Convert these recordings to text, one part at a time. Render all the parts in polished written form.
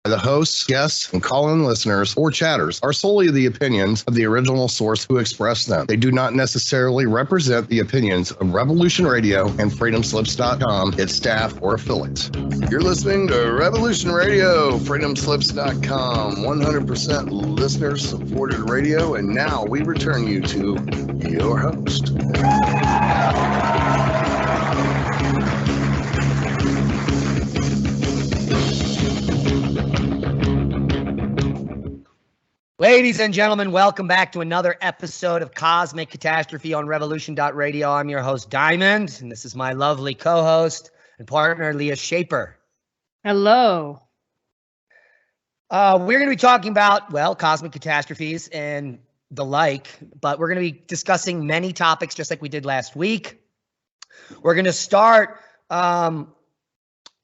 The hosts, guests, and call-in listeners or chatters are solely the opinions of the original source who expressed them. They do not necessarily represent the opinions of Revolution Radio and freedomslips.com, its staff, or affiliates. You're listening to Revolution Radio, freedomslips.com, 100% listener-supported radio, and now we return you to your host. Ladies and gentlemen, welcome back to another episode of Cosmic Catastrophe on Revolution.radio. I'm your host, Diamond, and this is my lovely co-host and partner, Leah Shaper. Hello. We're going to be talking about, well, cosmic catastrophes and the like, but we're going to be discussing many topics just like we did last week. We're going to start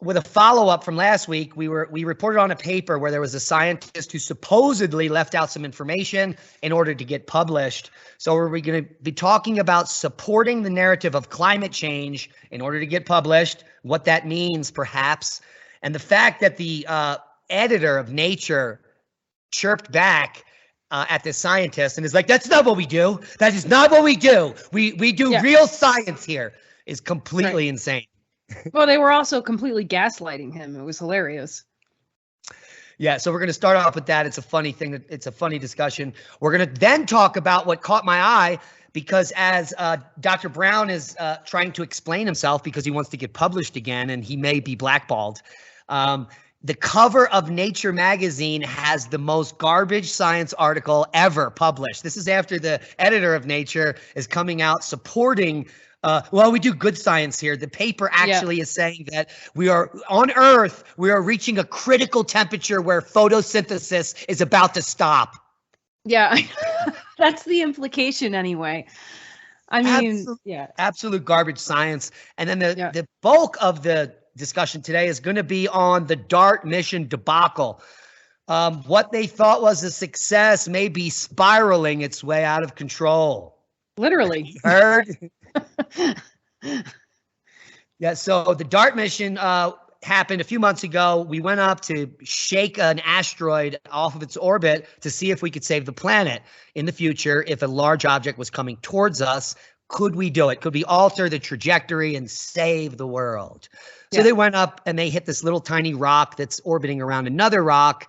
with a follow-up from last week. We reported on a paper where there was a scientist who supposedly left out some information in order to get published. So we're going to be talking about supporting the narrative of climate change in order to get published, what that means perhaps, and the fact that the editor of Nature chirped back at the scientist and is like, that's not what we do. That is not what we do. We do real science here, is completely insane. Well, they were also completely gaslighting him. It was hilarious. Yeah, so we're going to start off with that. It's a funny thing. It's a funny discussion. We're going to then talk about what caught my eye, because as Dr. Brown is trying to explain himself because he wants to get published again and he may be blackballed, the cover of Nature magazine has the most garbage science article ever published. This is after the editor of Nature is coming out supporting well, we do good science here. The paper actually is saying that we are on Earth, we are reaching a critical temperature where photosynthesis is about to stop. Yeah, that's the implication anyway. I mean, absolute garbage science. And then the bulk of the discussion today is going to be on the DART mission debacle. What they thought was a success may be spiraling its way out of control. Literally. Heard? Yeah, so the DART mission happened a few months ago. We went up to shake an asteroid off of its orbit to see if we could save the planet in the future. If a large object was coming towards us, could we do it? Could we alter the trajectory and save the world? So they went up and they hit this little tiny rock that's orbiting around another rock,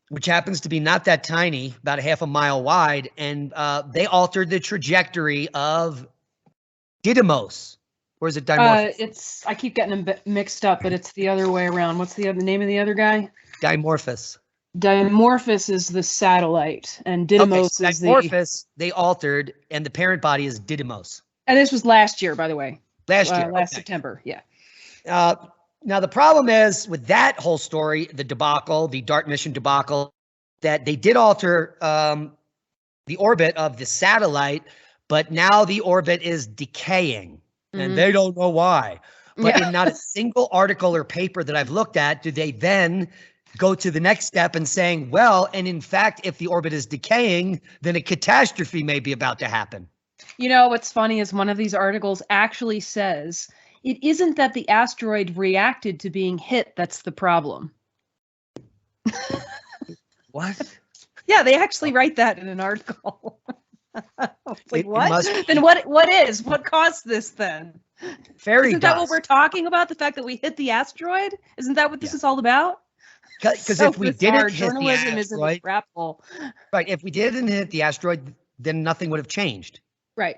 which happens to be not that tiny, about a half a mile wide, and they altered the trajectory of Didymos. Or is it Dimorphos? I keep getting them mixed up, but it's the other way around. What's the name of the other guy? Dimorphos. Dimorphos is the satellite, and Didymos is Dimorphos, they altered, and the parent body is Didymos. And this was last year, by the way. Last September, yeah. Now, the problem is with that whole story, the debacle, the DART mission debacle, that they did alter the orbit of the satellite, but now the orbit is decaying, and they don't know why. But in not a single article or paper that I've looked at do they then go to the next step and saying, well, and in fact, if the orbit is decaying, then a catastrophe may be about to happen. You know, what's funny is one of these articles actually says, it isn't that the asteroid reacted to being hit that's the problem. What? Yeah, they actually write that in an article. Like, what? Then what caused this then? Isn't that what we're talking about? The fact that we hit the asteroid? Isn't that what this is all about? Because so if we didn't hit the asteroid, right? If we didn't hit the asteroid, then nothing would have changed. Right.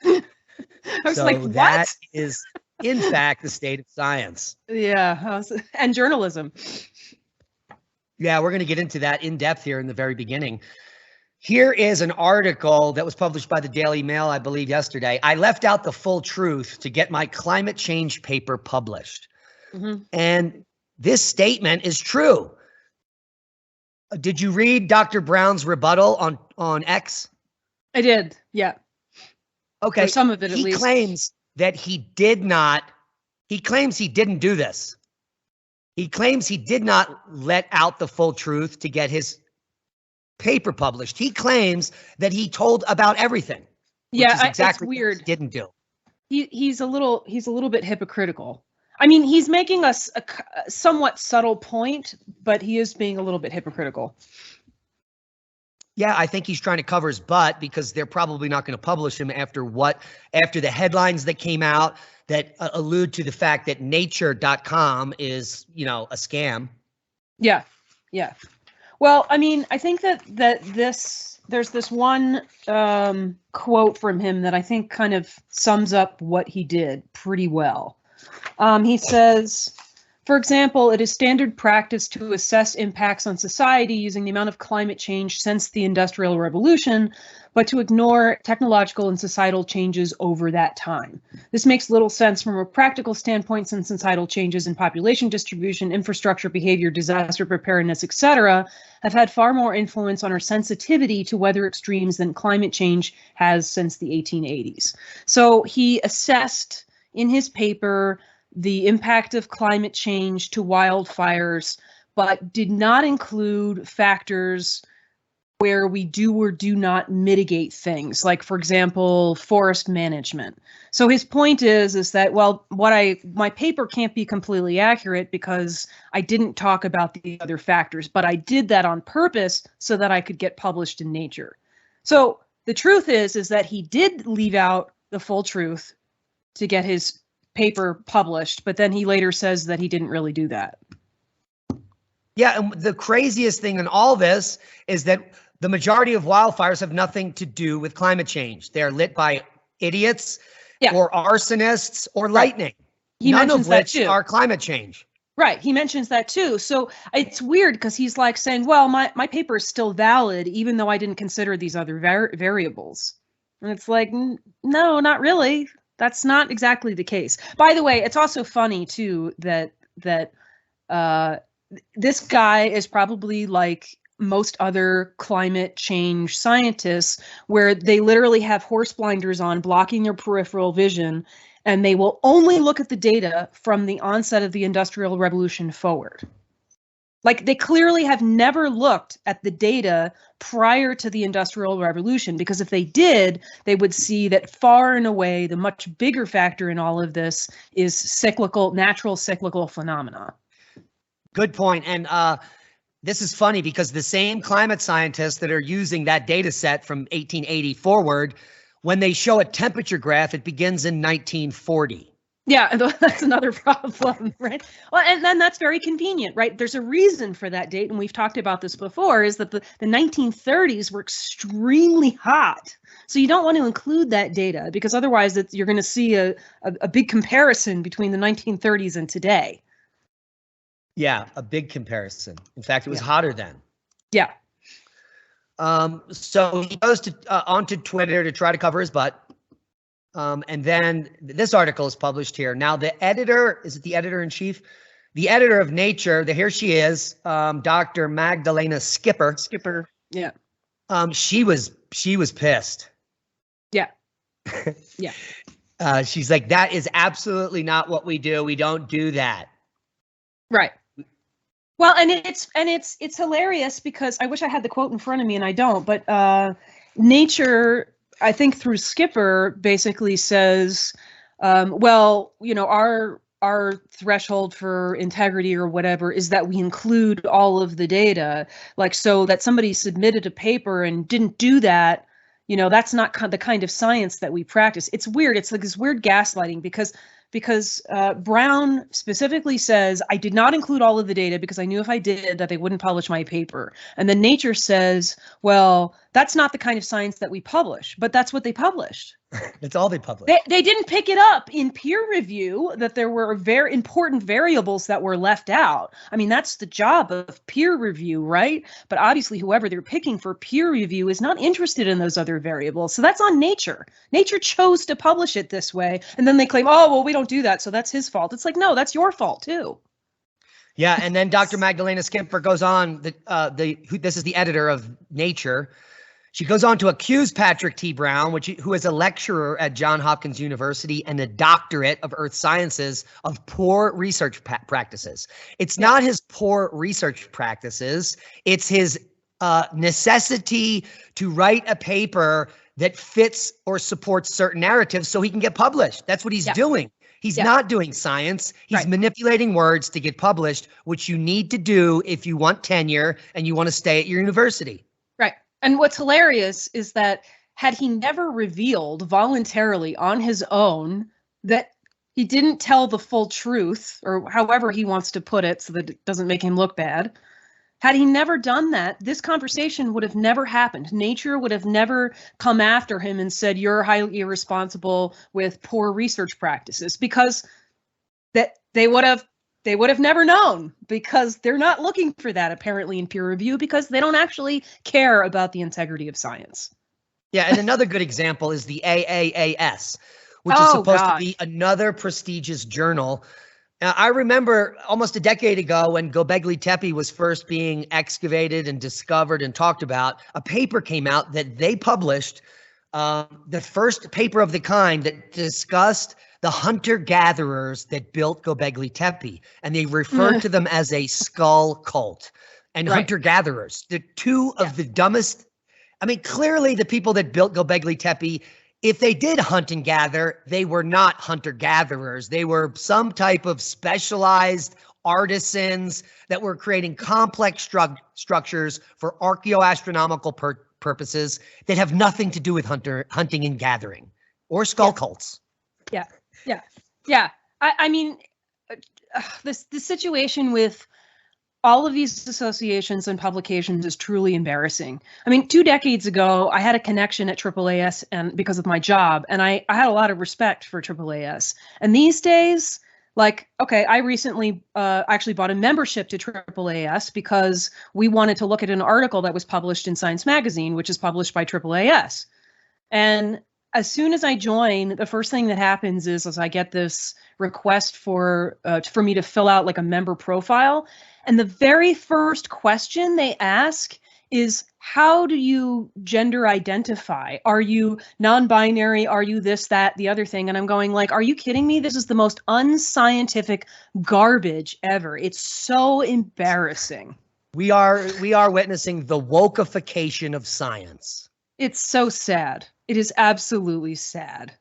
I was like, what? That is, in fact, the state of science. Yeah, and journalism. Yeah, we're going to get into that in depth here in the very beginning. Here is an article that was published by the Daily Mail, I believe, yesterday. I left out the full truth to get my climate change paper published. And this statement is true. Did you read Dr. Brown's rebuttal on X? I did, yeah. Okay. For some of it, at least. He claims that he claims he didn't do this. He claims he did not let out the full truth to get his paper published. He claims that he told about everything. Yeah, exactly it's weird. What he didn't do. He's a little bit hypocritical. I mean, he's making a somewhat subtle point, but he is being a little bit hypocritical. Yeah, I think he's trying to cover his butt because they're probably not going to publish him after the headlines that came out that allude to the fact that nature.com is, a scam. Yeah. Yeah. Well, I mean, I think that there's this one quote from him that I think kind of sums up what he did pretty well. He says, for example, it is standard practice to assess impacts on society using the amount of climate change since the Industrial Revolution, but to ignore technological and societal changes over that time. This makes little sense from a practical standpoint, since societal changes in population distribution, infrastructure, behavior, disaster preparedness, etc., have had far more influence on our sensitivity to weather extremes than climate change has since the 1880s. So he assessed in his paper the impact of climate change to wildfires, but did not include factors where we do or do not mitigate things, like, for example, forest management. So his point is that, well, my paper can't be completely accurate because I didn't talk about the other factors, but I did that on purpose so that I could get published in Nature. So the truth is that he did leave out the full truth to get his paper published, but then he later says that he didn't really do that. Yeah, and the craziest thing in all this is that the majority of wildfires have nothing to do with climate change. They're lit by idiots or arsonists or lightning, none of which are climate change. Right, he mentions that too. So it's weird because he's like saying, well, my paper is still valid even though I didn't consider these other variables. And it's like, no, not really. That's not exactly the case. By the way, it's also funny too that this guy is probably like most other climate change scientists, where they literally have horse blinders on, blocking their peripheral vision, and they will only look at the data from the onset of the Industrial Revolution forward. Like, they clearly have never looked at the data prior to the Industrial Revolution, because if they did, they would see that far and away the much bigger factor in all of this is natural cyclical phenomena. Good point. And this is funny because the same climate scientists that are using that data set from 1880 forward, when they show a temperature graph, it begins in 1940. Yeah, that's another problem, right? Well, and then that's very convenient, right? There's a reason for that date, and we've talked about this before, is that the 1930s were extremely hot. So you don't want to include that data because otherwise you're going to see a big comparison between the 1930s and today. Yeah, a big comparison. In fact, it was hotter then. Yeah. So he goes onto Twitter to try to cover his butt. And then this article is published here. Now, the editor, is it the editor-in-chief? The editor of Nature, here she is, Dr. Magdalena Skipper. Skipper, yeah. She was pissed. Yeah. Yeah. She's like, that is absolutely not what we do. We don't do that. Right. Well, and it's hilarious because I wish I had the quote in front of me and I don't, but Nature, I think through Skipper, basically says, well, our threshold for integrity or whatever is that we include all of the data, like, so that somebody submitted a paper and didn't do that, that's not the kind of science that we practice. It's weird. It's like this weird gaslighting because Brown specifically says, I did not include all of the data because I knew if I did that they wouldn't publish my paper. And then Nature says, well, that's not the kind of science that we publish, but that's what they published. That's all they published. They didn't pick it up in peer review that there were very important variables that were left out. I mean, that's the job of peer review, right? But obviously, whoever they're picking for peer review is not interested in those other variables. So that's on Nature. Nature chose to publish it this way. And then they claim, oh, well, we don't do that, so that's his fault. It's like, no, that's your fault, too. Yeah, and then Dr. Magdalena Skipper goes on, this is the editor of Nature. She goes on to accuse Patrick T. Brown, who is a lecturer at Johns Hopkins University and a doctorate of earth sciences, of poor research practices. It's not his poor research practices. It's his necessity to write a paper that fits or supports certain narratives so he can get published. That's what he's doing. He's not doing science. He's manipulating words to get published, which you need to do if you want tenure and you want to stay at your university. Right. And what's hilarious is that had he never revealed voluntarily on his own that he didn't tell the full truth, or however he wants to put it so that it doesn't make him look bad, had he never done that, this conversation would have never happened. Nature would have never come after him and said, you're highly irresponsible with poor research practices, because that they would have never known, because they're not looking for that apparently in peer review, because they don't actually care about the integrity of science. Yeah, and another good example is the AAAS, which is supposed to be another prestigious journal. Now, I remember almost a decade ago when Göbekli Tepe was first being excavated and discovered and talked about, a paper came out that they published, the first paper of the kind that discussed the hunter-gatherers that built Göbekli Tepe, and they referred to them as a skull cult. And hunter-gatherers, the two of the dumbest. I mean, clearly the people that built Göbekli Tepe, if they did hunt and gather, they were not hunter-gatherers. They were some type of specialized artisans that were creating complex structures for archaeoastronomical purposes that have nothing to do with hunting and gathering or skull cults. Yeah. I mean, the situation with all of these associations and publications is truly embarrassing. I mean, 2 decades ago, I had a connection at AAAS and because of my job, and I had a lot of respect for AAAS. And these days, like, okay, I recently actually bought a membership to AAAS because we wanted to look at an article that was published in Science Magazine, which is published by AAAS. And as soon as I join, the first thing that happens is I get this request for me to fill out like a member profile. And the very first question they ask is, how do you gender identify? Are you non-binary? Are you this, that, the other thing? And I'm going like, are you kidding me? This is the most unscientific garbage ever. It's so embarrassing. We are witnessing the wokification of science. It's so sad. It is absolutely sad.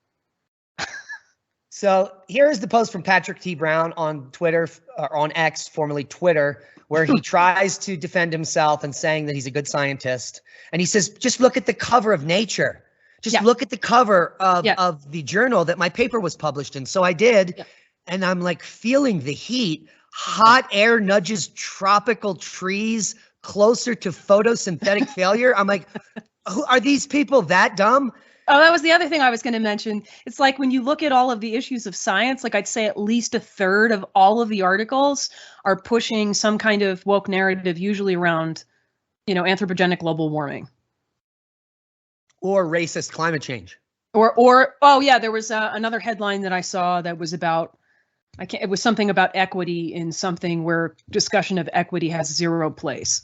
So here's the post from Patrick T. Brown on Twitter, or on X, formerly Twitter, where he tries to defend himself and saying that he's a good scientist. And he says, just look at the cover of Nature. Just look at the cover of the journal that my paper was published in. So I did. Yeah. And I'm like feeling the heat. Hot air nudges tropical trees closer to photosynthetic failure. I'm like, are these people that dumb? Oh, that was the other thing I was going to mention. It's like when you look at all of the issues of science, like I'd say at least a third of all of the articles are pushing some kind of woke narrative, usually around, anthropogenic global warming. Or racist climate change. There was another headline that I saw that was about, it was something about equity in something where discussion of equity has zero place.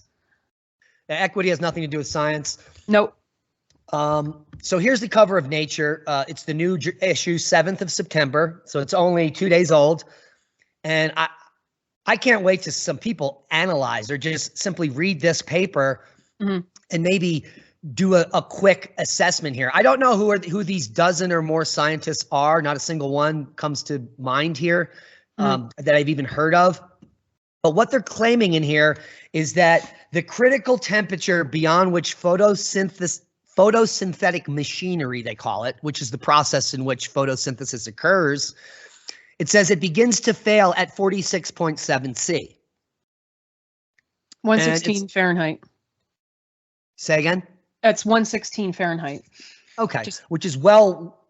Equity has nothing to do with science. Nope. So here's the cover of Nature. It's the new issue, 7th of September. So it's only 2 days old. And I can't wait to some people analyze or just simply read this paper and maybe do a quick assessment here. I don't know who these dozen or more scientists are. Not a single one comes to mind here that I've even heard of. But what they're claiming in here is that the critical temperature beyond which photosynthetic machinery, they call it, which is the process in which photosynthesis occurs, it says it begins to fail at 46.7 C. 116 Fahrenheit. Say again? That's 116 Fahrenheit. Okay, which is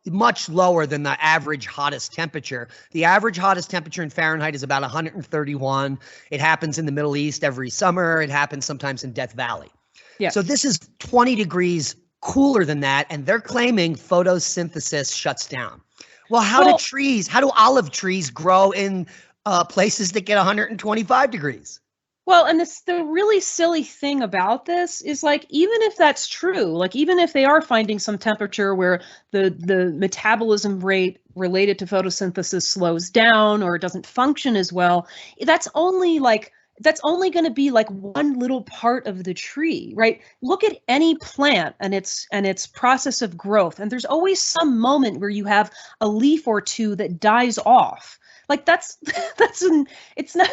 much lower than the average hottest temperature. The average hottest temperature in Fahrenheit is about 131. It happens in the Middle East every summer. It happens sometimes in Death Valley. Yeah. So this is 20 degrees cooler than that, and they're claiming photosynthesis shuts down. Well, how do olive trees grow in places that get 125 degrees? Well, and the really silly thing about this is, like, even if that's true, like even if they are finding some temperature where the metabolism rate related to photosynthesis slows down or it doesn't function as well, that's only like that's only going to be like one little part of the tree, right? Look at any plant and its process of growth, and there's always some moment where you have a leaf or two that dies off. Like it's not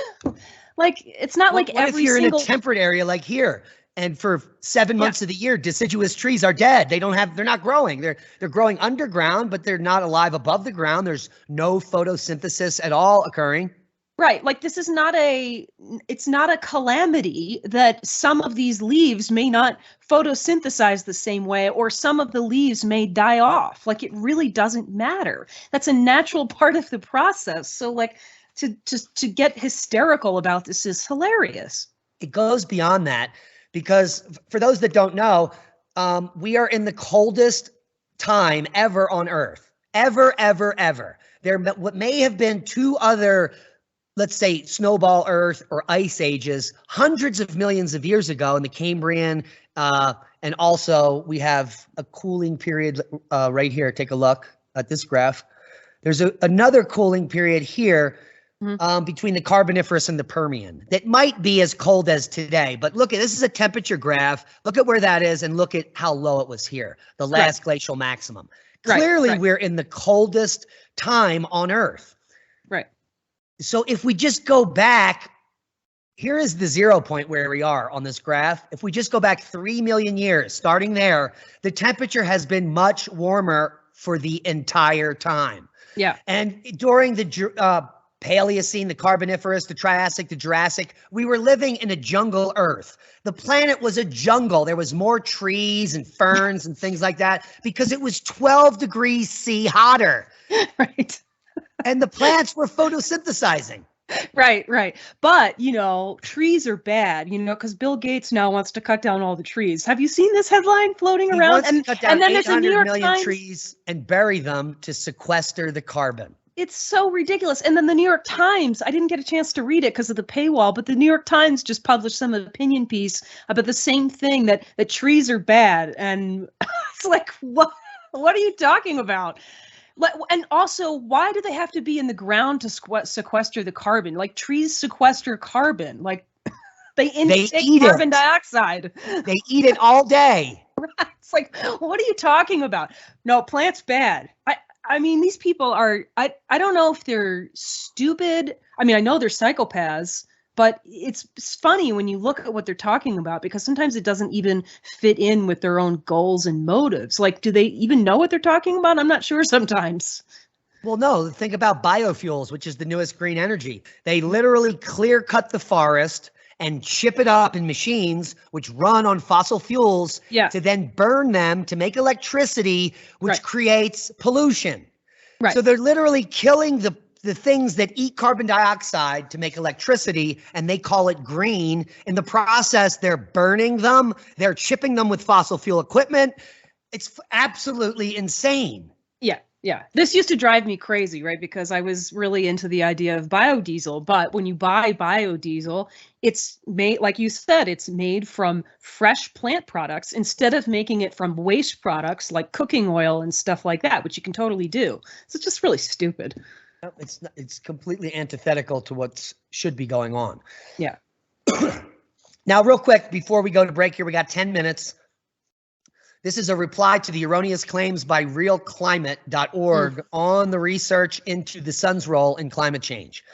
like what every if you're single in a temperate area like here, and for 7 months of the year, deciduous trees are dead. They're not growing. They're growing underground, but they're not alive above the ground. There's no photosynthesis at all occurring. Right. Like it's not a calamity that some of these leaves may not photosynthesize the same way, or some of the leaves may die off. Like it really doesn't matter. That's a natural part of the process. So like to get hysterical about this is hilarious. It goes beyond that, because for those that don't know, we are in the coldest time ever on Earth. Ever. There what may have been two other, let's say, snowball Earth or ice ages hundreds of millions of years ago in the Cambrian, and also we have a cooling period right here. Take a look at this graph. There's another cooling period here between the Carboniferous and the Permian that might be as cold as today. But look, this is a temperature graph. Look at where that is and look at how low it was here, the last glacial maximum. Clearly, we're in the coldest time on Earth. Right. So if we just go back, here is the 0 point where we are on this graph. If we just go back 3 million years, starting there, the temperature has been much warmer for the entire time. Yeah. And during the Paleocene, the Carboniferous, the Triassic, the Jurassic, we were living in a jungle Earth. The planet was a jungle. There was more trees and ferns and things like that because it was 12 degrees C hotter. Right. And the plants were photosynthesizing. Right. But, trees are bad, because Bill Gates now wants to cut down all the trees. Have you seen this headline floating around? He wants to cut down 800 million trees and bury them to sequester the carbon. It's so ridiculous. And then the New York Times, I didn't get a chance to read it because of the paywall, but the New York Times just published some opinion piece about the same thing, that trees are bad. And it's like, what are you talking about? And also, why do they have to be in the ground to sequester the carbon? Like, trees sequester carbon. Like, they intake carbon dioxide. They eat it all day. Right. It's like, what are you talking about? No, plants bad. I mean, these people are, I don't know if they're stupid. I mean, I know they're psychopaths, but it's funny when you look at what they're talking about, because sometimes it doesn't even fit in with their own goals and motives. Like, do they even know what they're talking about? I'm not sure sometimes. Well, no, think about biofuels, which is the newest green energy. They literally clear cut the forest and chip it up in machines which run on fossil fuels to then burn them to make electricity, which creates pollution. Right. So they're literally killing the things that eat carbon dioxide to make electricity, and they call it green. In the process, they're burning them. They're chipping them with fossil fuel equipment. It's absolutely insane. Yeah. This used to drive me crazy, right? Because I was really into the idea of biodiesel. But when you buy biodiesel, it's made, like you said, it's made from fresh plant products instead of making it from waste products like cooking oil and stuff like that, which you can totally do. So it's just really stupid. It's completely antithetical to what should be going on. Yeah. Now, real quick, before we go to break here, we got 10 minutes. This is a reply to the erroneous claims by realclimate.org on the research into the sun's role in climate change.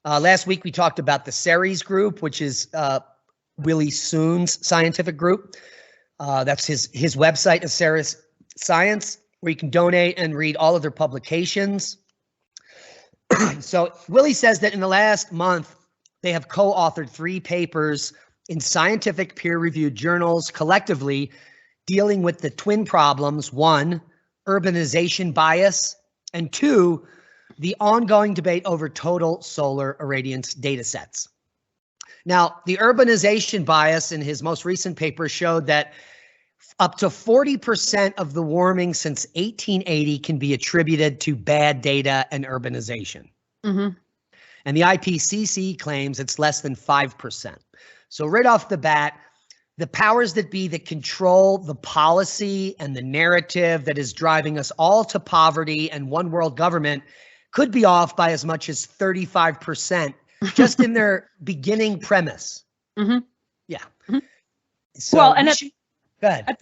Last week, we talked about the Ceres group, which is Willie Soon's scientific group. That's his website, is Ceres Science, where you can donate and read all of their publications. So Willie says that in the last month, they have co-authored 3 papers in scientific peer-reviewed journals collectively dealing with the twin problems: 1, urbanization bias, and 2, the ongoing debate over total solar irradiance data sets. Now, the urbanization bias in his most recent paper showed that up to 40% of the warming since 1880 can be attributed to bad data and urbanization. And the IPCC claims it's less than 5%. So right off the bat, the powers that be that control the policy and the narrative that is driving us all to poverty and one world government could be off by as much as 35% just in their beginning premise. Mm-hmm. Yeah. Mm-hmm. So well, and go ahead. At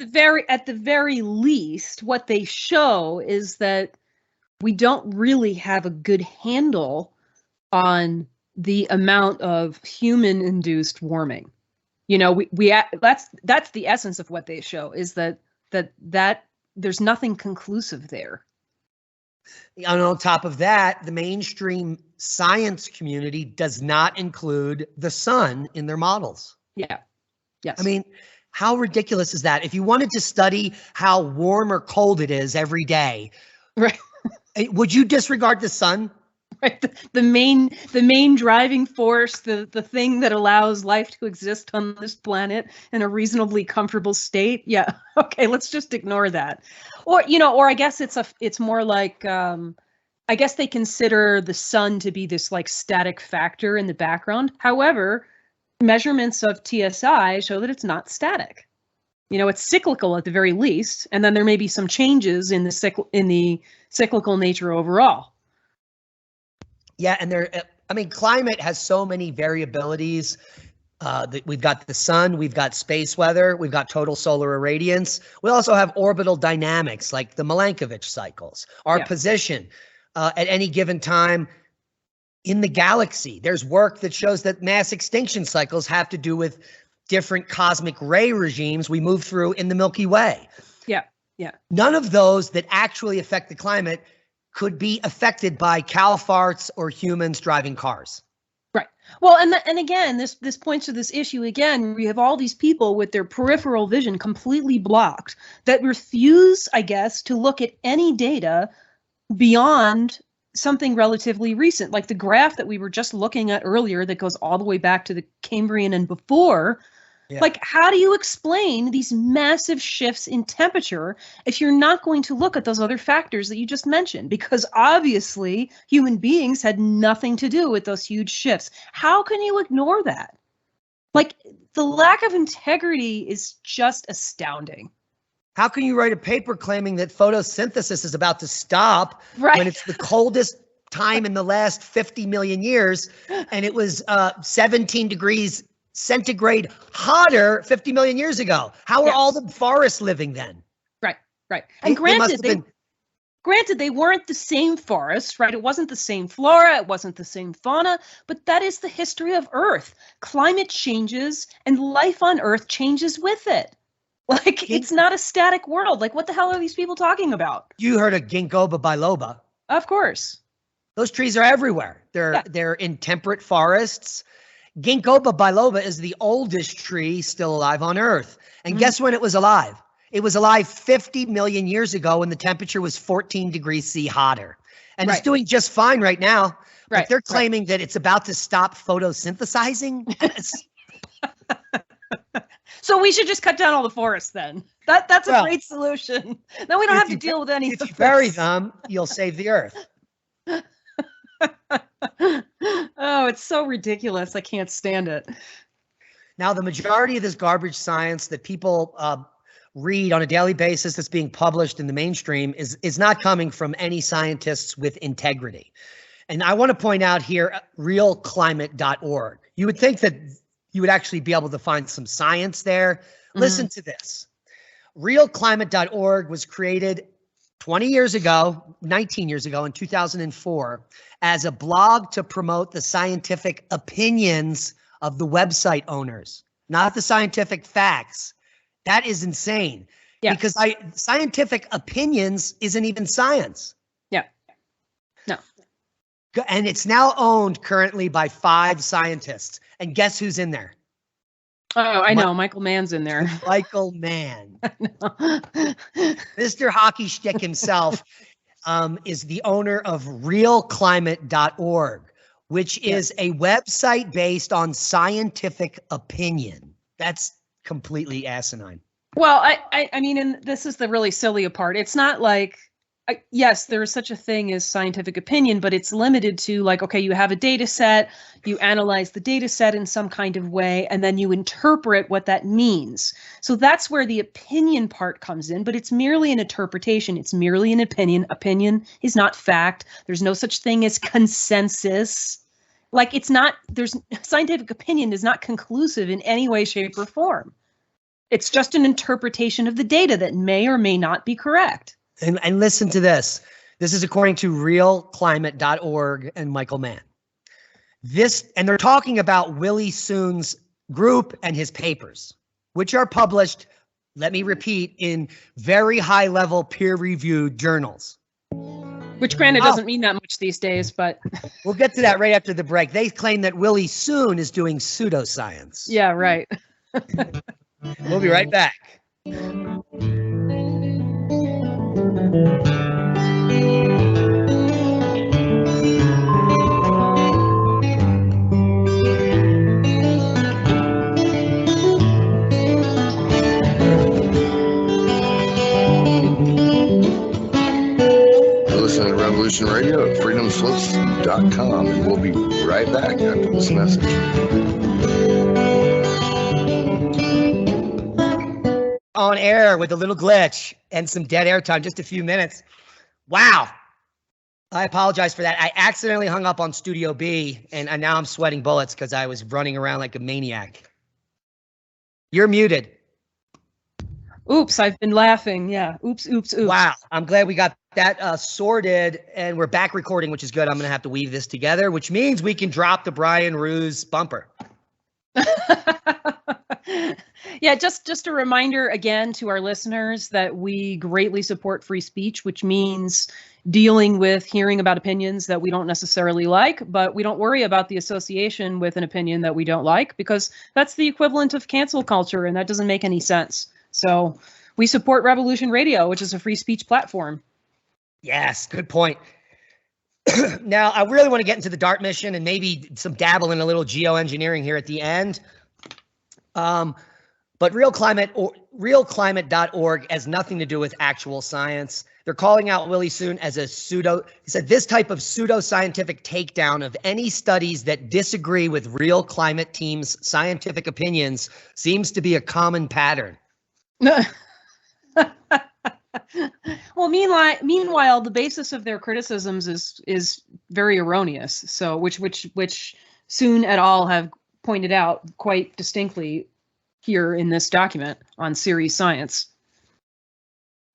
the very least, what they show is that we don't really have a good handle on the amount of human-induced warming. You know, that's the essence of what they show, is that there's nothing conclusive there. And on top of that, the mainstream science community does not include the sun in their models. Yeah. Yes. I mean, how ridiculous is that? If you wanted to study how warm or cold it is every day, right, would you disregard the sun? Right. The main driving force, the thing that allows life to exist on this planet in a reasonably comfortable state. Yeah. Okay. Let's just ignore that. Or, or I guess it's more like, I guess they consider the sun to be this like static factor in the background. However, measurements of TSI show that it's not static. It's cyclical at the very least, and then there may be some changes in the cyclical nature overall. Yeah, and climate has so many variabilities. We've got the sun, we've got space weather, we've got total solar irradiance. We also have orbital dynamics, like the Milankovitch cycles, our position at any given time in the galaxy. There's work that shows that mass extinction cycles have to do with different cosmic ray regimes we move through in the Milky Way. Yeah, yeah. None of those that actually affect the climate could be affected by cow farts or humans driving cars. Right. Well, and again, this points to this issue again. We have all these people with their peripheral vision completely blocked that refuse, I guess, to look at any data beyond something relatively recent, like the graph that we were just looking at earlier that goes all the way back to the Cambrian and before. Yeah. Like, how do you explain these massive shifts in temperature if you're not going to look at those other factors that you just mentioned? Because obviously human beings had nothing to do with those huge shifts. How can you ignore that? Like, the lack of integrity is just astounding. How can you write a paper claiming that photosynthesis is about to stop when it's the coldest time in the last 50 million years, and it was 17 degrees centigrade hotter 50 million years ago? How are all the forests living then? Right. And granted, they weren't the same forests, right? It wasn't the same flora, it wasn't the same fauna, but that is the history of Earth. Climate changes and life on Earth changes with it. Like, it's not a static world. Like, what the hell are these people talking about? You heard of ginkgo biloba. Of course. Those trees are everywhere. They're in temperate forests. Ginkgo biloba is the oldest tree still alive on Earth. And guess when it was alive? It was alive 50 million years ago when the temperature was 14 degrees C hotter. And it's doing just fine right now. But they're claiming that it's about to stop photosynthesizing. So we should just cut down all the forests then. That's a great solution. Then we don't have to deal with any of If you bury them, you'll save the Earth. Oh, it's so ridiculous. I can't stand it. Now, the majority of this garbage science that people read on a daily basis that's being published in the mainstream is not coming from any scientists with integrity. And I want to point out here, realclimate.org. You would think that you would actually be able to find some science there. Listen to this. Realclimate.org was created 19 years ago in 2004, as a blog to promote the scientific opinions of the website owners, not the scientific facts. That is insane. Yeah. Because scientific opinions isn't even science. Yeah. No. And it's now owned currently by 5 scientists. And guess who's in there? Oh, I know. Michael Mann's in there. Michael Mann. Mr. Hockey Stick himself is the owner of realclimate.org, which is a website based on scientific opinion. That's completely asinine. Well, I mean, and this is the really silly part. It's not like, yes, there is such a thing as scientific opinion, but it's limited to like, okay, you have a data set, you analyze the data set in some kind of way, and then you interpret what that means. So that's where the opinion part comes in, but it's merely an interpretation. It's merely an opinion. Opinion is not fact. There's no such thing as consensus. Like it's not, there's scientific opinion is not conclusive in any way, shape, or form. It's just an interpretation of the data that may or may not be correct. And listen to this. This is according to realclimate.org and Michael Mann. And they're talking about Willie Soon's group and his papers, which are published, let me repeat, in very high-level peer-reviewed journals. Which, granted, doesn't mean that much these days, but... We'll get to that right after the break. They claim that Willie Soon is doing pseudoscience. Yeah, right. We'll be right back. Listen to Revolution Radio at freedomslips.com, and we'll be right back after this message. On air with a little glitch and some dead air time, just a few minutes. Wow. I apologize for that. I accidentally hung up on Studio B, and now I'm sweating bullets because I was running around like a maniac. You're muted. Oops, I've been laughing. Yeah. Oops. Wow. I'm glad we got that sorted, and we're back recording, which is good. I'm going to have to weave this together, which means we can drop the Brian Ruse bumper. Yeah, just a reminder again to our listeners that we greatly support free speech, which means dealing with hearing about opinions that we don't necessarily like, but we don't worry about the association with an opinion that we don't like, because that's the equivalent of cancel culture, and that doesn't make any sense. So we support Revolution Radio, which is a free speech platform. Yes, good point. Now, I really want to get into the DART mission and maybe some dabble in a little geoengineering here at the end. But realclimate.org has nothing to do with actual science. They're calling out Willie Soon as he said, this type of pseudoscientific takedown of any studies that disagree with Real Climate Team's scientific opinions seems to be a common pattern. Well, meanwhile, the basis of their criticisms is very erroneous. So, which Soon et al. Have pointed out quite distinctly here in this document on Series Science.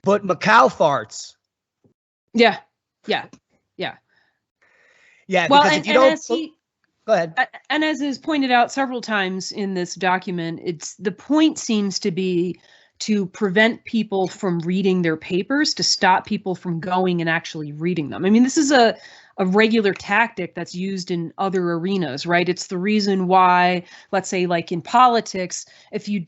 But Macau farts. Yeah. Well, because if you don't, go ahead. And as is pointed out several times in this document, the point seems to be to prevent people from reading their papers, to stop people from going and actually reading them. I mean, this is a regular tactic that's used in other arenas, right? It's the reason why, let's say, like in politics, if you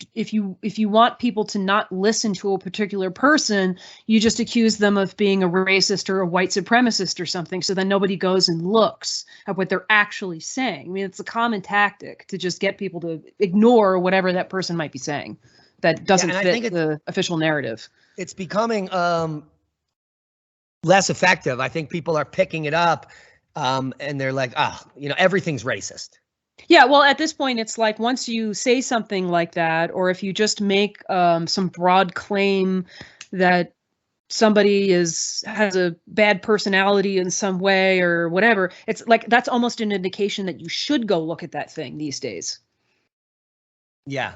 want people to not listen to a particular person, you just accuse them of being a racist or a white supremacist or something, so then nobody goes and looks at what they're actually saying. I mean, it's a common tactic to just get people to ignore whatever that person might be saying that doesn't fit the official narrative. It's becoming less effective. I think people are picking it up and they're like, everything's racist. Yeah, well, at this point, it's like once you say something like that, or if you just make some broad claim that somebody has a bad personality in some way or whatever, it's like that's almost an indication that you should go look at that thing these days. Yeah.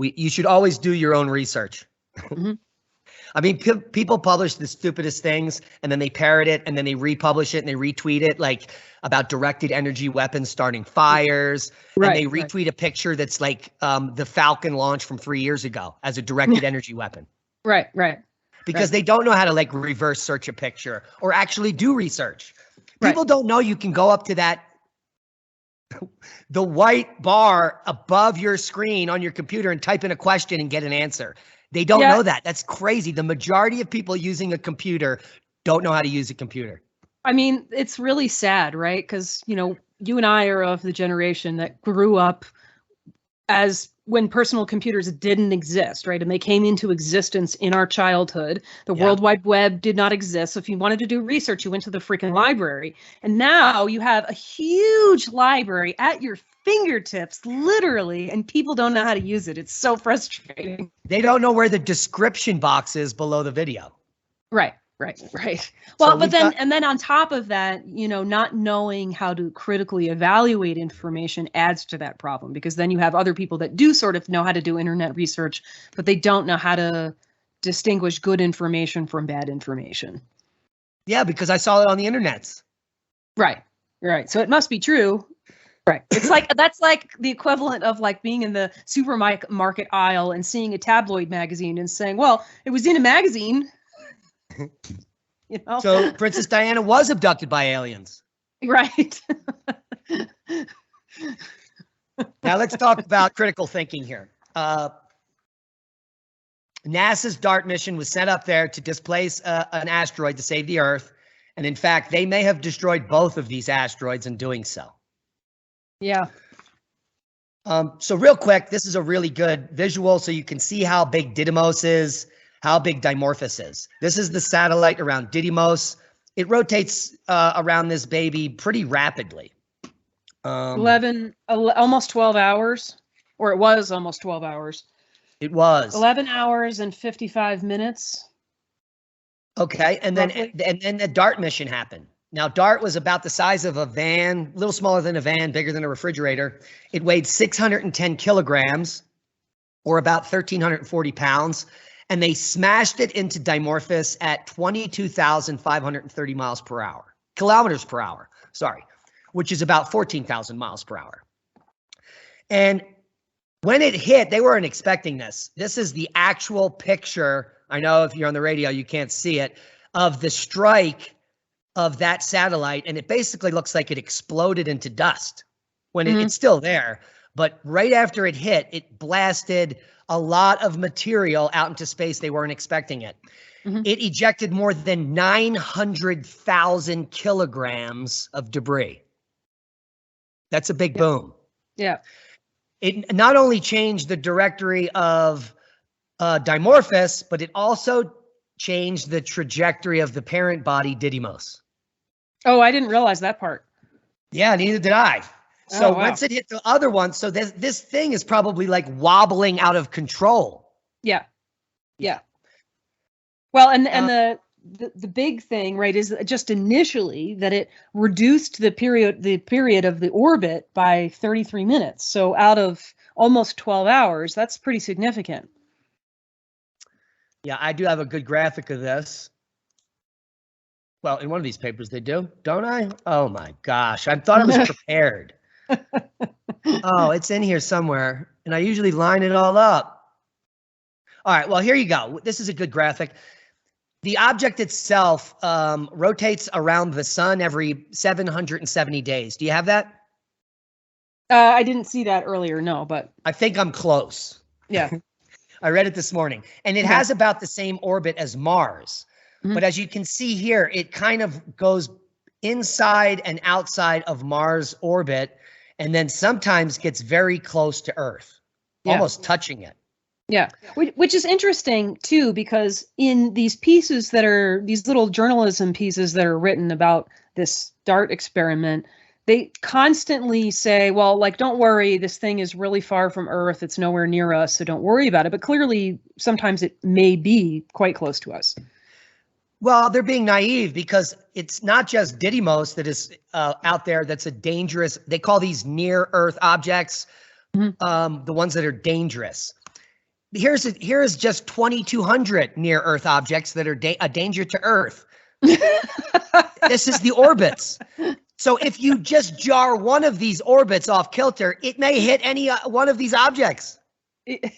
You should always do your own research. Mm-hmm. I mean, people publish the stupidest things and then they parrot it and then they republish it and they retweet it, like about directed energy weapons starting fires. Right, and they retweet a picture that's like the Falcon launch from 3 years ago as a directed energy weapon. Right. Because they don't know how to like reverse search a picture or actually do research. People don't know you can go up to the white bar above your screen on your computer and type in a question and get an answer. They don't know that. That's crazy. The majority of people using a computer don't know how to use a computer. I mean, it's really sad, right? Because, you and I are of the generation that grew up as when personal computers didn't exist, right? And they came into existence in our childhood. The World Wide Web did not exist. So if you wanted to do research, you went to the freaking library. And now you have a huge library at your fingertips, literally, and people don't know how to use it. It's so frustrating. They don't know where the description box is below the video. Right. Right. Well, but then on top of that, not knowing how to critically evaluate information adds to that problem, because then you have other people that do sort of know how to do internet research, but they don't know how to distinguish good information from bad information. Yeah, because I saw it on the internets. Right. So it must be true. Right. It's like, that's like the equivalent of like being in the supermarket aisle and seeing a tabloid magazine and saying, well, it was in a magazine. So Princess Diana was abducted by aliens. Right. Now let's talk about critical thinking here. NASA's DART mission was sent up there to displace an asteroid to save the Earth. And in fact, they may have destroyed both of these asteroids in doing so. Yeah. So real quick, this is a really good visual so you can see how big Didymos is, how big Dimorphos is. This is the satellite around Didymos. It rotates around this baby pretty rapidly. Almost 12 hours, or it was almost 12 hours. It was 11 hours and 55 minutes. Okay, and then the DART mission happened. Now, DART was about the size of a van, a little smaller than a van, bigger than a refrigerator. It weighed 610 kilograms, or about 1,340 pounds, and they smashed it into Dimorphos at 22,530 kilometers per hour, which is about 14,000 miles per hour. And when it hit, they weren't expecting this. This is the actual picture. I know if you're on the radio, you can't see it, of the strike of that satellite. And it basically looks like it exploded into dust when it's still there. But right after it hit, it blasted a lot of material out into space. They weren't expecting it. It ejected more than 900,000 kilograms of debris. That's a big boom. Yeah. It not only changed the directory of Dimorphos, but it also changed the trajectory of the parent body, Didymos. Oh, I didn't realize that part. Yeah, neither did I. So once it hit the other one, so this thing is probably like wobbling out of control. Yeah. Well, and the big thing, right, is just initially that it reduced the period of the orbit by 33 minutes. So out of almost 12 hours, that's pretty significant. Yeah, I do have a good graphic of this. Well, in one of these papers they do, don't I? Oh my gosh, I thought I was prepared. Oh, it's in here somewhere, and I usually line it all up. All right, well, here you go. This is a good graphic. The object itself rotates around the sun every 770 days. Do you have that? I didn't see that earlier, no, but I think I'm close. Yeah. I read it this morning, and it has about the same orbit as Mars. But as you can see here, it kind of goes inside and outside of Mars' orbit, and then sometimes gets very close to Earth, almost touching it. Yeah, which is interesting too, because in these pieces these little journalism pieces that are written about this DART experiment, they constantly say, well, like, don't worry, this thing is really far from Earth. It's nowhere near us, so don't worry about it. But clearly, sometimes it may be quite close to us. Well, they're being naive because it's not just Didymos that is out there that's a dangerous, they call these near-Earth objects, the ones that are dangerous. Here's just 2,200 near-Earth objects that are a danger to Earth. This is the orbits. So if you just jar one of these orbits off kilter, it may hit any one of these objects. This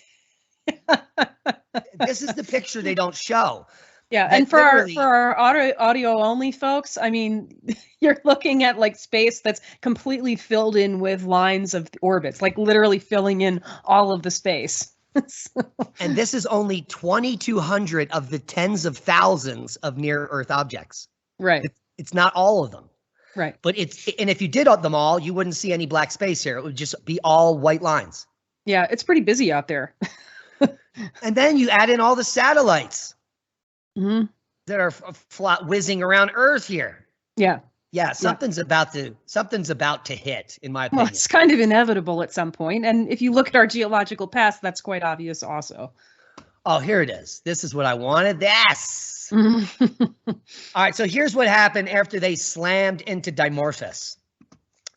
is the picture they don't show. Yeah, and for our audio only folks, I mean, you're looking at like space that's completely filled in with lines of orbits, like literally filling in all of the space. And this is only 2,200 of the tens of thousands of near-Earth objects. Right. It's not all of them. Right. But and if you did them all, you wouldn't see any black space here. It would just be all white lines. Yeah, it's pretty busy out there. And then you add in all the satellites that are whizzing around Earth here. Yeah. Yeah, something's about to hit, in my opinion. Well, it's kind of inevitable at some point. And if you look at our geological past, that's quite obvious also. Oh, here it is. This is what I wanted. Yes. All right. So here's what happened after they slammed into Dimorphos.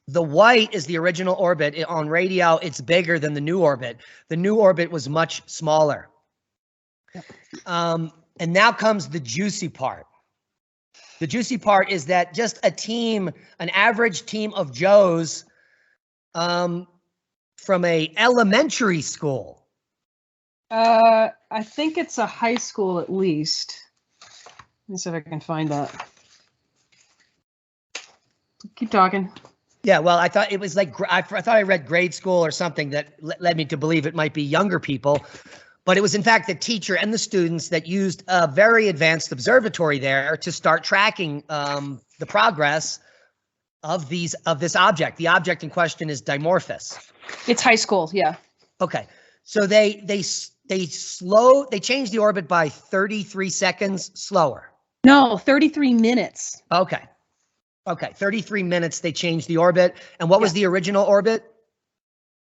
The white is the original orbit. On radio, it's bigger than the new orbit. The new orbit was much smaller. Yep. And now comes the juicy part. The juicy part is that just a team, an average team of Joes from a elementary school. I think it's a high school at least. Let me see if I can find that. Keep talking. Yeah, well, I thought it was like, I thought I read grade school or something that led me to believe it might be younger people. But it was, in fact, the teacher and the students that used a very advanced observatory there to start tracking the progress of this object. The object in question is Dimorphos. It's high school, yeah. Okay, so they changed the orbit by 33 seconds slower. No, 33 minutes. Okay, 33 minutes they changed the orbit. And what was the original orbit?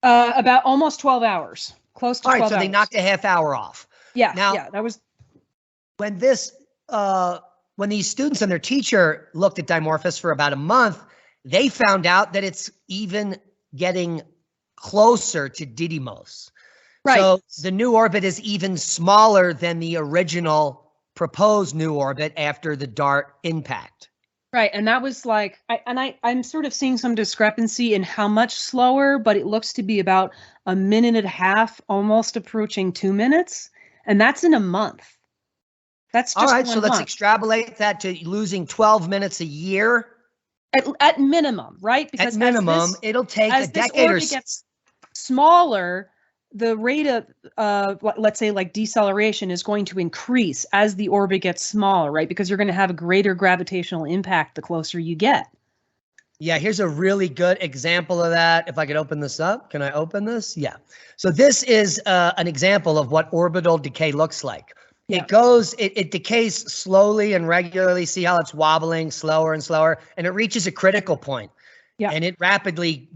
About almost 12 hours. Close to 12 hours. So they knocked a half hour off. Yeah. Now, that was when these students and their teacher looked at Dimorphos for about a month, they found out that it's even getting closer to Didymos. Right. So the new orbit is even smaller than the original proposed new orbit after the DART impact. Right, and that was like, I'm sort of seeing some discrepancy in how much slower, but it looks to be about a minute and a half, almost approaching 2 minutes, and that's in a month. That's just all right. So let's month. Extrapolate that to losing 12 minutes a year. At minimum, right? Because at minimum, it'll take a decade or so. As this orbit gets smaller, the rate of, let's say, like deceleration is going to increase as the orbit gets smaller, right? Because you're going to have a greater gravitational impact the closer you get. Yeah, here's a really good example of that. If I could open this up, can I open this? Yeah. So this is an example of what orbital decay looks like. Yeah. It decays slowly and regularly. See how it's wobbling slower and slower, and it reaches a critical point. Yeah. And it rapidly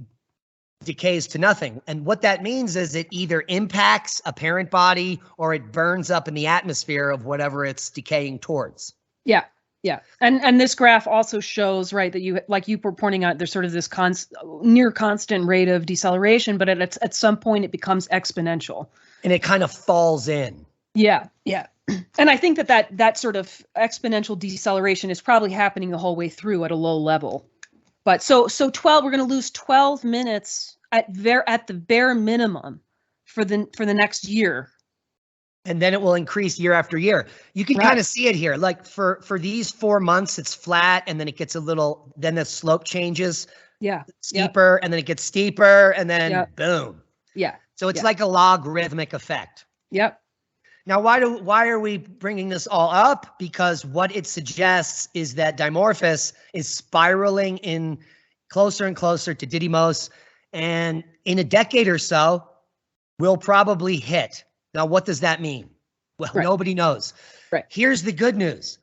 decays to nothing. And what that means is it either impacts a parent body or it burns up in the atmosphere of whatever it's decaying towards. Yeah. Yeah. And this graph also shows, right, that you, like you were pointing out, there's sort of this near constant rate of deceleration, but at some point it becomes exponential. And it kind of falls in. Yeah. Yeah. And I think that sort of exponential deceleration is probably happening the whole way through at a low level. But so 12, we're going to lose 12 minutes at the bare minimum for the next year. And then it will increase year after year. You can kind of see it here. Like for these 4 months, it's flat, and then it gets then the slope changes. Yeah. Steeper, and then it gets steeper, and then boom. Yeah. So it's like a logarithmic effect. Yep. Now, why are we bringing this all up? Because what it suggests is that Dimorphos is spiraling in closer and closer to Didymos, and in a decade or so, will probably hit. Now, what does that mean? Well, nobody knows. Right. Here's the good news.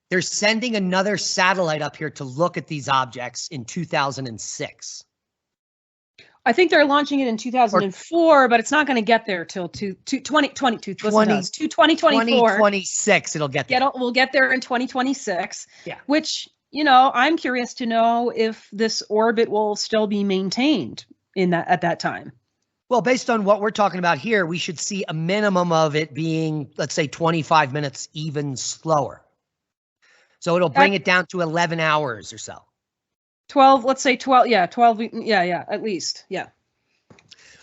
They're sending another satellite up here to look at these objects in 2006. I think they're launching it in 2004, but it's not going to get there till 2024. 2026, it'll get there. We'll get there in 2026. Yeah. Which, I'm curious to know if this orbit will still be maintained at that time. Well, based on what we're talking about here, we should see a minimum of it being, let's say, 25 minutes even slower. So it'll bring it down to 11 hours or so. 12, let's say 12, 12, at least, yeah.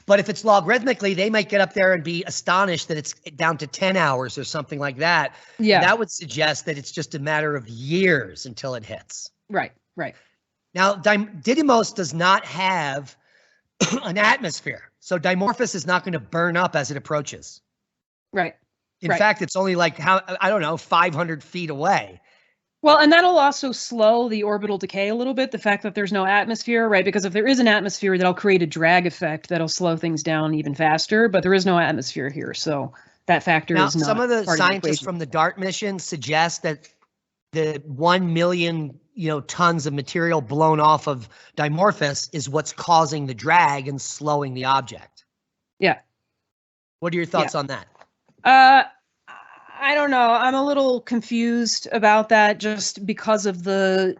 But if it's logarithmically, they might get up there and be astonished that it's down to 10 hours or something like that. Yeah. That would suggest that it's just a matter of years until it hits. Right. Now, Didymos does not have an atmosphere, so Dimorphos is not going to burn up as it approaches. Right. In fact, it's only like, 500 feet away. Well, and that'll also slow the orbital decay a little bit, the fact that there's no atmosphere, right? Because if there is an atmosphere, that'll create a drag effect that'll slow things down even faster, but there is no atmosphere here, so that factor is not. Some of the scientists from the DART mission suggest that the 1 million, tons of material blown off of Dimorphos is what's causing the drag and slowing the object. Yeah. What are your thoughts on that? I don't know. I'm a little confused about that just because of the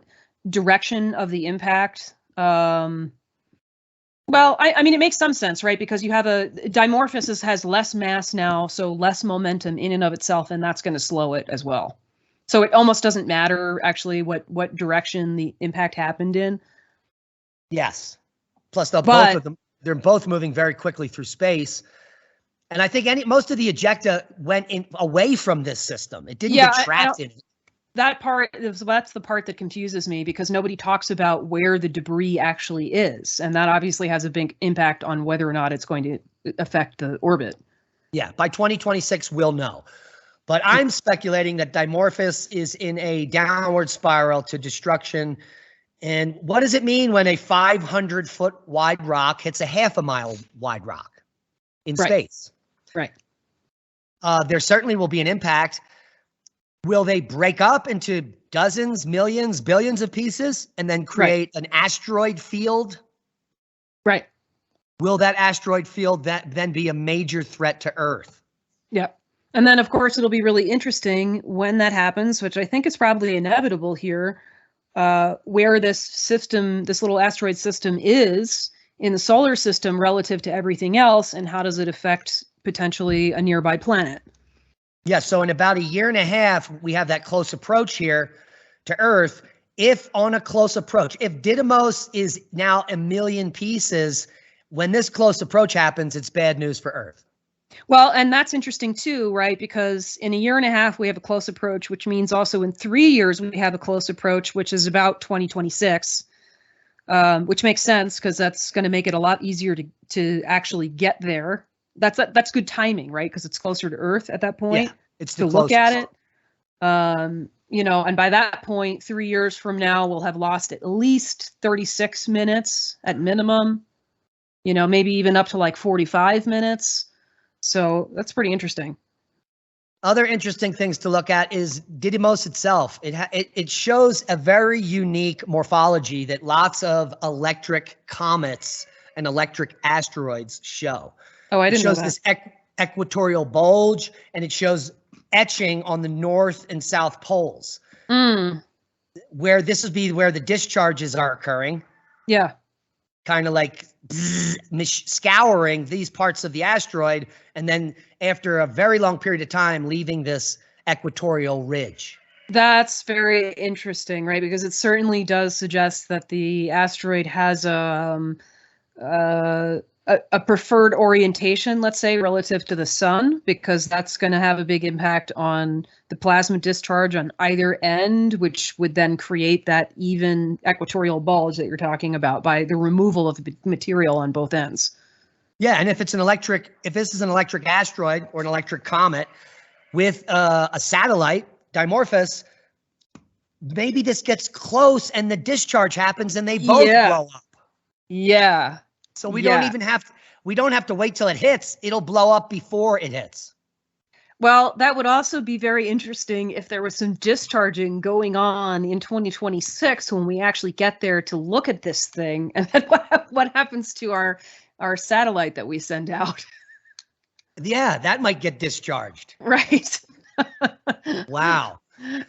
direction of the impact. Well, I mean, it makes some sense, right? Because you have Dimorphos has less mass now, so less momentum in and of itself, and that's going to slow it as well. So it almost doesn't matter actually what direction the impact happened in. Yes. Plus, they're both moving very quickly through space. And I think most of the ejecta went away from this system. It didn't get trapped in it. That's the part that confuses me, because nobody talks about where the debris actually is. And that obviously has a big impact on whether or not it's going to affect the orbit. Yeah, by 2026, we'll know. But I'm speculating that Dimorphos is in a downward spiral to destruction. And what does it mean when a 500-foot wide rock hits a half a mile wide rock in space? Right. There certainly will be an impact. Will they break up into dozens, millions, billions of pieces and then create an asteroid field? Right. Will that asteroid field then be a major threat to Earth? Yeah. And then, of course, it'll be really interesting when that happens, which I think is probably inevitable here, where this little asteroid system is in the solar system relative to everything else, and how does it affect potentially a nearby planet? Yeah, so in about a year and a half, we have that close approach here to Earth. If on a close approach, if Didymos is now a million pieces, when this close approach happens, it's bad news for Earth. Well, and that's interesting too, right? Because in a year and a half, we have a close approach, which means also in 3 years, we have a close approach, which is about 2026, which makes sense because that's going to make it a lot easier to actually get there. That's good timing, right? Because it's closer to Earth at that point. Yeah, it's to look at it. And by that point, 3 years from now, we'll have lost at least 36 minutes at minimum, maybe even up to like 45 minutes. So that's pretty interesting. Other interesting things to look at is Didymos itself. It shows a very unique morphology that lots of electric comets and electric asteroids show. Oh, I didn't know that. It shows this equatorial bulge, and it shows etching on the north and south poles. Where this would be where the discharges are occurring. Yeah. Kind of like scouring these parts of the asteroid, and then after a very long period of time, leaving this equatorial ridge. That's very interesting, right? Because it certainly does suggest that the asteroid has a preferred orientation, let's say, relative to the sun, because that's going to have a big impact on the plasma discharge on either end, which would then create that even equatorial bulge that you're talking about by the removal of the material on both ends. Yeah, and if this is an electric asteroid or an electric comet with a satellite, Dimorphos, maybe this gets close and the discharge happens and they both blow up. Yeah. So we don't have to wait till it hits. It'll blow up before it hits. Well, that would also be very interesting if there was some discharging going on in 2026 when we actually get there to look at this thing, and then what happens to our satellite that we send out. Yeah, that might get discharged. Right. Wow.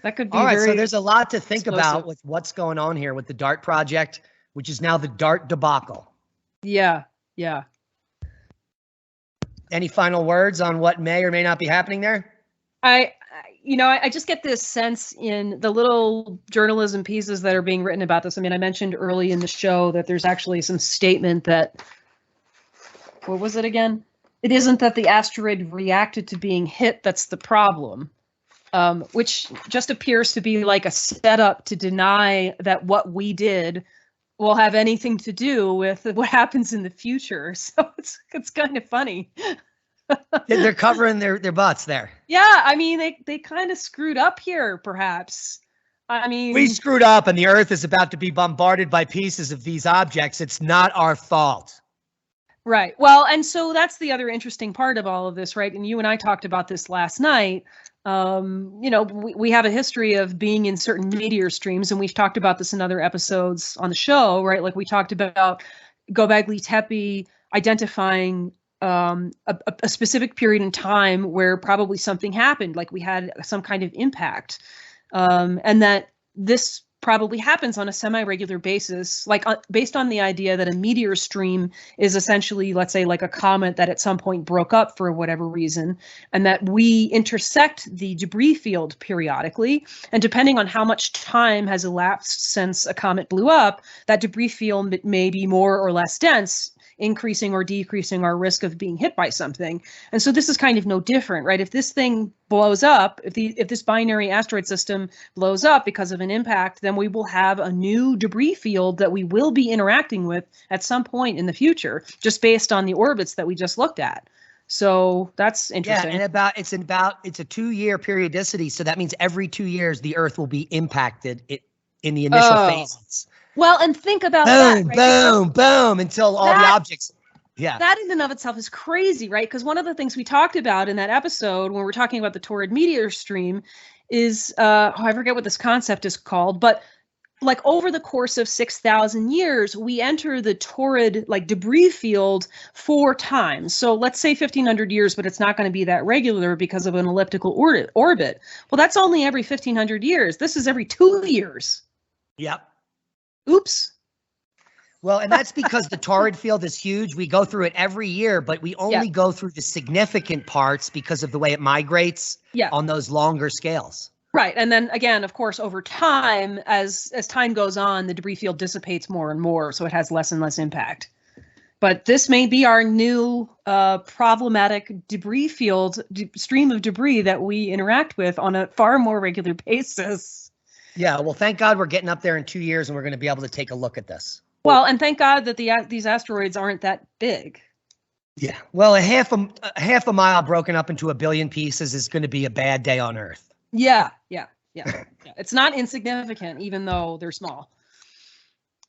That could be all right. So there's a lot to think about with what's going on here with the DART project, which is now the DART debacle. Yeah. Yeah. Any final words on what may or may not be happening there? I just get this sense in the little journalism pieces that are being written about this. I mean, I mentioned early in the show that there's actually some statement that, what was it again? It isn't that the asteroid reacted to being hit that's the problem, which just appears to be like a setup to deny that what we did will have anything to do with what happens in the future. So it's kind of funny. They're covering their butts there. Yeah, I mean, they kind of screwed up here, perhaps. I mean, we screwed up and the Earth is about to be bombarded by pieces of these objects. It's not our fault. Right. Well, and so that's the other interesting part of all of this, right? And you and I talked about this last night. We have a history of being in certain meteor streams, and we've talked about this in other episodes on the show, right? Like we talked about Göbekli Tepe identifying a specific period in time where probably something happened, like we had some kind of impact, and that this probably happens on a semi-regular basis, like based on the idea that a meteor stream is essentially, let's say, like a comet that at some point broke up for whatever reason, and that we intersect the debris field periodically. And depending on how much time has elapsed since a comet blew up, that debris field may be more or less dense, increasing or decreasing our risk of being hit by something. And so this is kind of no different, right? If this thing blows up, if this binary asteroid system blows up because of an impact, then we will have a new debris field that we will be interacting with at some point in the future, just based on the orbits that we just looked at. So that's interesting. Yeah, and it's a 2-year periodicity. So that means every 2 years the Earth will be impacted in the initial phases. Well, and think about boom, that. Right? Boom, until all the objects. Yeah. That in and of itself is crazy, right? Because one of the things we talked about in that episode when we're talking about the Taurid meteor stream is, I forget what this concept is called, but like over the course of 6,000 years, we enter the Taurid like debris field 4 times. So let's say 1,500 years, but it's not going to be that regular because of an elliptical orbit. Well, that's only every 1,500 years. This is every 2 years. Yep. Oops. Well, and that's because the Taurid field is huge. We go through it every year, but we only go through the significant parts because of the way it migrates on those longer scales. Right. And then again, of course, over time, as time goes on, the debris field dissipates more and more, so it has less and less impact. But this may be our new problematic debris field, stream of debris that we interact with on a far more regular basis. Yeah, well, thank God we're getting up there in 2 years and we're going to be able to take a look at this. Well, and thank God that these asteroids aren't that big. Yeah, well, a half a mile broken up into a billion pieces is going to be a bad day on Earth. Yeah. It's not insignificant, even though they're small.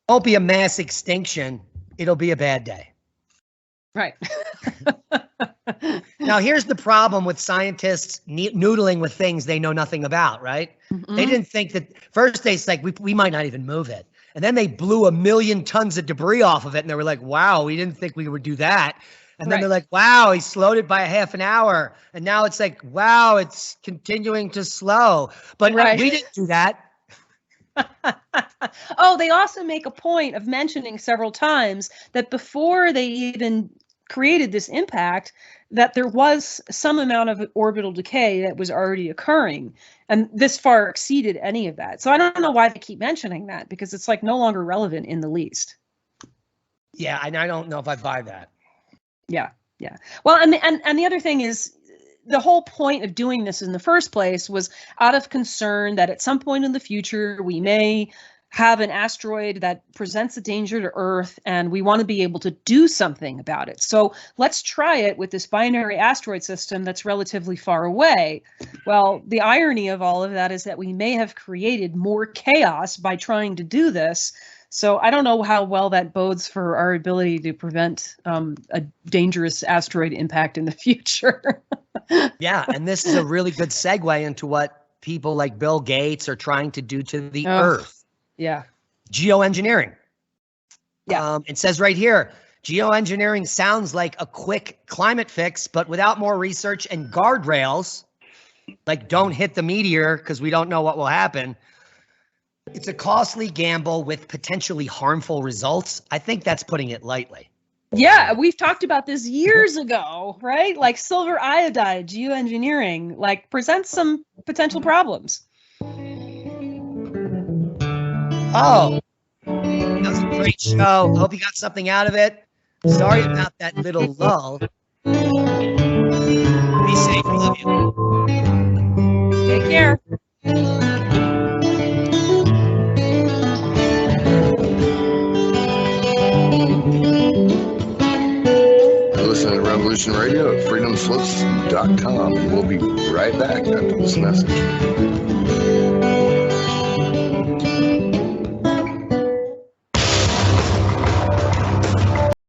Won't be a mass extinction. It'll be a bad day. Right. Now, here's the problem with scientists noodling with things they know nothing about, right? Mm-hmm. They didn't think that first they said we might not even move it. And then they blew 1 million tons of debris off of it. And they were like, wow, we didn't think we would do that. And then they're like, wow, he slowed it by a half an hour. And now it's like, wow, it's continuing to slow. But we didn't do that. Oh, they also make a point of mentioning several times that before they even created this impact, that there was some amount of orbital decay that was already occurring, and this far exceeded any of that. So I don't know why they keep mentioning that, because it's like no longer relevant in the least. Yeah, and I don't know if I buy that. Yeah. Well, and the other thing is, the whole point of doing this in the first place was out of concern that at some point in the future we may have an asteroid that presents a danger to Earth, and we want to be able to do something about it. So let's try it with this binary asteroid system that's relatively far away. Well, the irony of all of that is that we may have created more chaos by trying to do this. So I don't know how well that bodes for our ability to prevent a dangerous asteroid impact in the future. Yeah, and this is a really good segue into what people like Bill Gates are trying to do to the Earth. Yeah. Geoengineering. Yeah. It says right here, geoengineering sounds like a quick climate fix, but without more research and guardrails, like don't hit the meteor because we don't know what will happen. It's a costly gamble with potentially harmful results. I think that's putting it lightly. Yeah, we've talked about this years ago, right? Like silver iodide, geoengineering, like presents some potential problems. Oh, that was a great show. Hope you got something out of it. Sorry about that little lull. Be safe. We love you. Take care. Listen to Revolution Radio at freedomslips.com. We'll be right back after this message.